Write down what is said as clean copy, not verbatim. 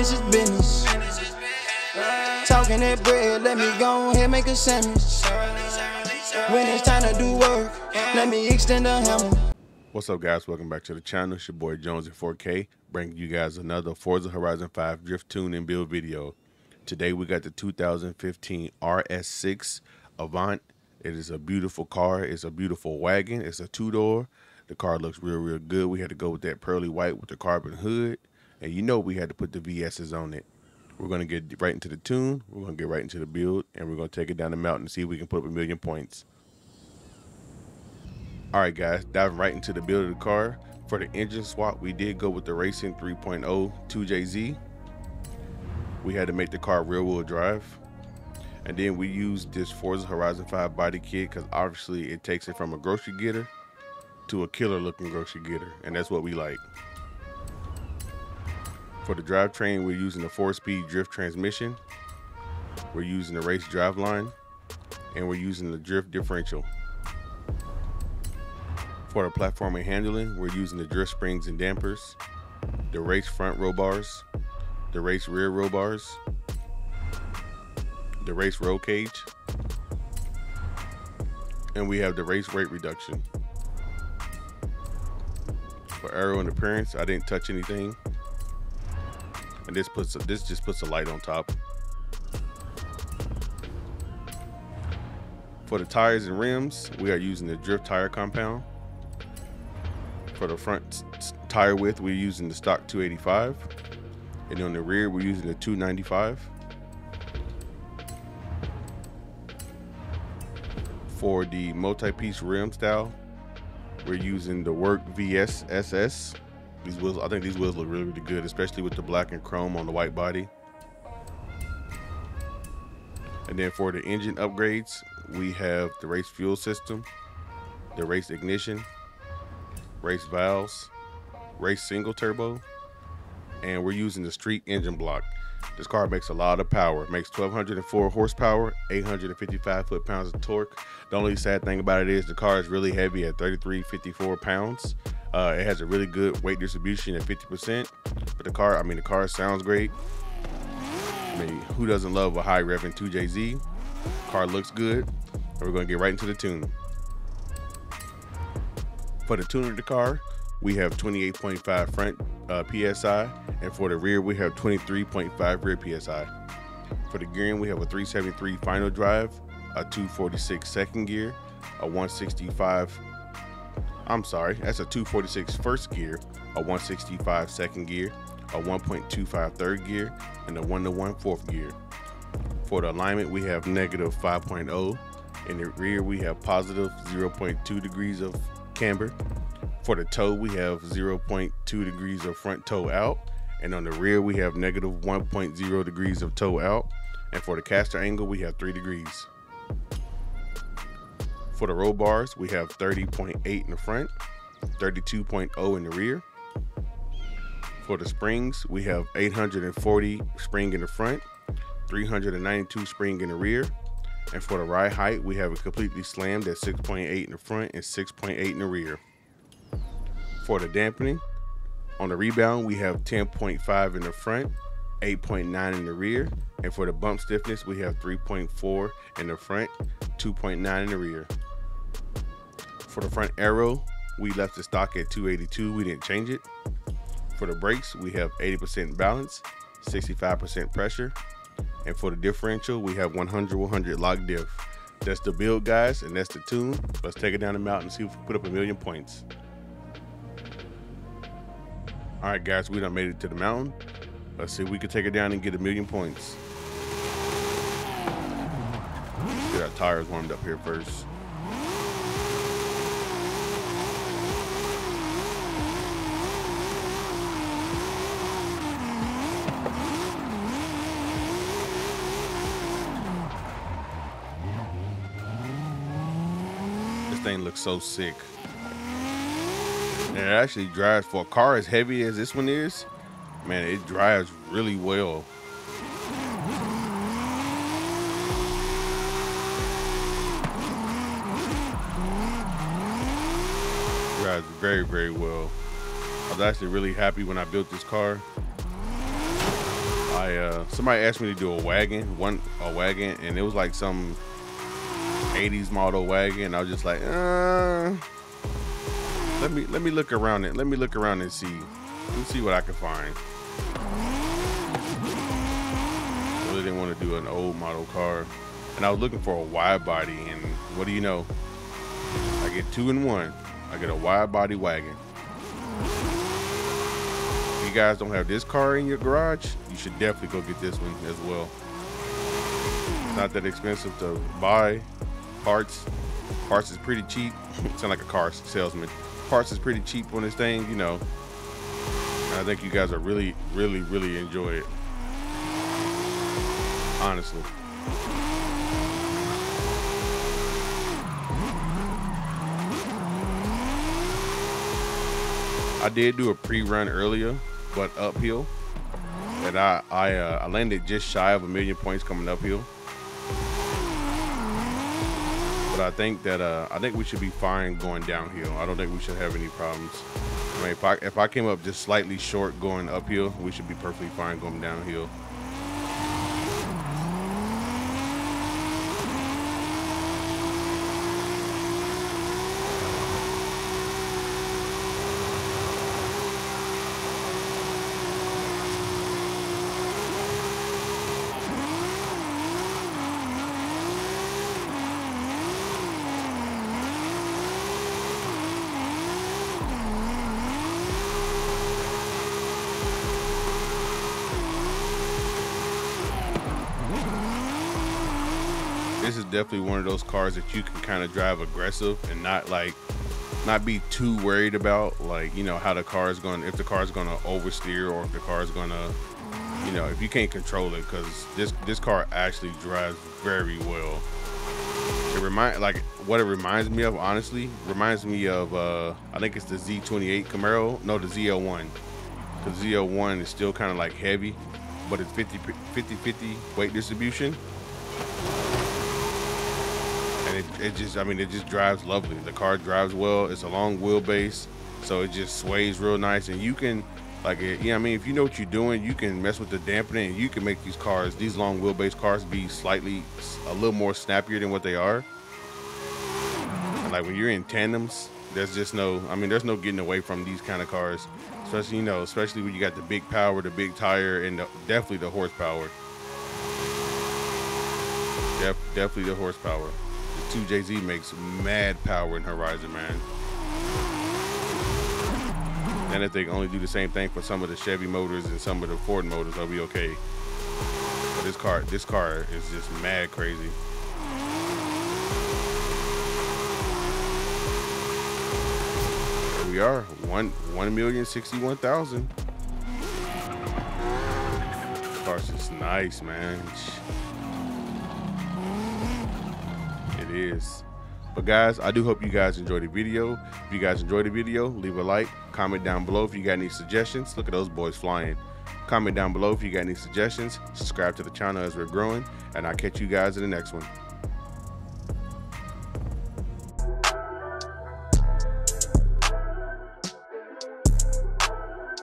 Business is business. Talking that bread, let me go ahead make a sandwich. When it's time to do work, let me extend a hammer. What's up, guys? Welcome back to the channel. It's your boy Jones in 4K, bringing you guys another Forza Horizon 5 drift tune and build video. Today we got the 2015 RS6 Avant. It is a beautiful car. It's a beautiful wagon. It's a two-door. The car looks real good. We had to go with that pearly white with the carbon hood, and you know we had to put the VS's on it. We're going to get right into the tune. We're going to get right into the build, and we're going to take it down the mountain and see if we can put up 1,000,000 points. Alright guys, diving right into the build of the car. For the engine swap, we did go with the Racing 3.0 2JZ. We had to make the car rear wheel drive. And then we used this Forza Horizon 5 body kit because obviously it takes it from a grocery getter to a killer looking grocery getter, and that's what we like. For the drivetrain, we're using the 4-speed drift transmission. We're using the race drive line, and we're using the drift differential. For the platform and handling, we're using the drift springs and dampers, the race front roll bars, the race rear roll bars, the race roll cage, and we have the race weight reduction. For aero and appearance, I didn't touch anything, and this just puts a light on top. For the tires and rims, we are using the drift tire compound. For the front tire width, we're using the stock 285, and on the rear we're using the 295. For the multi-piece rim style, we're using the Work VS SS. These wheels, I think these wheels look really good, especially with the black and chrome on the white body. And then for the engine upgrades, we have the race fuel system, the race ignition, race valves, race single turbo, and we're using the street engine block. This car makes a lot of power. It makes 1,204 horsepower, 855 foot-pounds of torque. The only sad thing about it is the car is really heavy at 3,354 pounds. It has a really good weight distribution at 50%, but the car sounds great. I mean, who doesn't love a high revving 2JZ? Car looks good, and we're gonna get right into the tune. For the tune of the car, we have 28.5 front PSI, and for the rear we have 23.5 rear PSI. For the gearing, we have a 373 final drive, a 246 second gear, a 165, that's a 246 first gear, a 165 second gear, a 1.25 third gear, and a 1-to-1 fourth gear. For the alignment, we have negative 5.0. In the rear, we have positive 0.2 degrees of camber. For the toe, we have 0.2 degrees of front toe out, and on the rear we have negative 1.0 degrees of toe out, and for the caster angle we have 3 degrees. For the roll bars, we have 30.8 in the front, 32.0 in the rear. For the springs, we have 840 spring in the front, 392 spring in the rear, and for the ride height, we have it completely slammed at 6.8 in the front and 6.8 in the rear. For the dampening, on the rebound, we have 10.5 in the front, 8.9 in the rear, and for the bump stiffness, we have 3.4 in the front, 2.9 in the rear. For the front aero, we left the stock at 282, we didn't change it. For the brakes, we have 80% balance, 65% pressure, and for the differential, we have 100/100 lock diff. That's the build, guys, and that's the tune. Let's take it down the mountain and see if we can put up 1,000,000 points. All right, guys, we done made it to the mountain. Let's see if we can take it down and get 1,000,000 points. Get our tires warmed up here first. This thing looks so sick. And it actually drives, for a car as heavy as this one is, man, it drives really well. Drives very well. I was actually really happy when I built this car. somebody asked me to do a wagon, and it was like some 80s model wagon, and I was just like, let me look around it. Let me look around and see. Let me see what I can find. I really didn't want to do an old model car, and I was looking for a wide body, and what do you know? I get 2 in 1. I get a wide body wagon. If you guys don't have this car in your garage, you should definitely go get this one as well. It's not that expensive to buy. Parts is pretty cheap. Sound like a car salesman. Parts is pretty cheap on this thing, you know. I think you guys are really enjoy it. Honestly. I did do a pre-run earlier, but uphill, and I landed just shy of 1,000,000 points coming uphill. But I think we should be fine going downhill. I don't think we should have any problems. I mean, if I came up just slightly short going uphill, we should be perfectly fine going downhill. This is definitely one of those cars that you can kind of drive aggressive and not be too worried about, like, you know, how the car is going, if the car is going to oversteer, or if the car is going to, you know, if you can't control it, because this car actually drives very well. What it reminds me of, honestly, reminds me of I think it's the Z28 Camaro, no, the ZL1, because ZL1 is still kind of like heavy, but it's 50-50 weight distribution. And it just drives lovely. The car drives well. It's a long wheelbase, so it just sways real nice. And you can, if you know what you're doing, you can mess with the dampening, and you can make these long wheelbase cars be a little more snappier than what they are. And like when you're in tandems, there's no getting away from these kind of cars, especially when you got the big power, the big tire, and definitely the horsepower. Definitely the horsepower. The 2JZ makes mad power in Horizon, man. And if they only do the same thing for some of the Chevy motors and some of the Ford motors, I'll be okay. But this car is just mad crazy. There we are, 1,061,000. This car's just nice, man. Is. But guys, I do hope you guys enjoyed the video. If you guys enjoyed the video, leave a like, comment down below if you got any suggestions. Look at those boys flying. Comment down below if you got any suggestions. Subscribe to the channel as we're growing, and I'll catch you guys in the next one.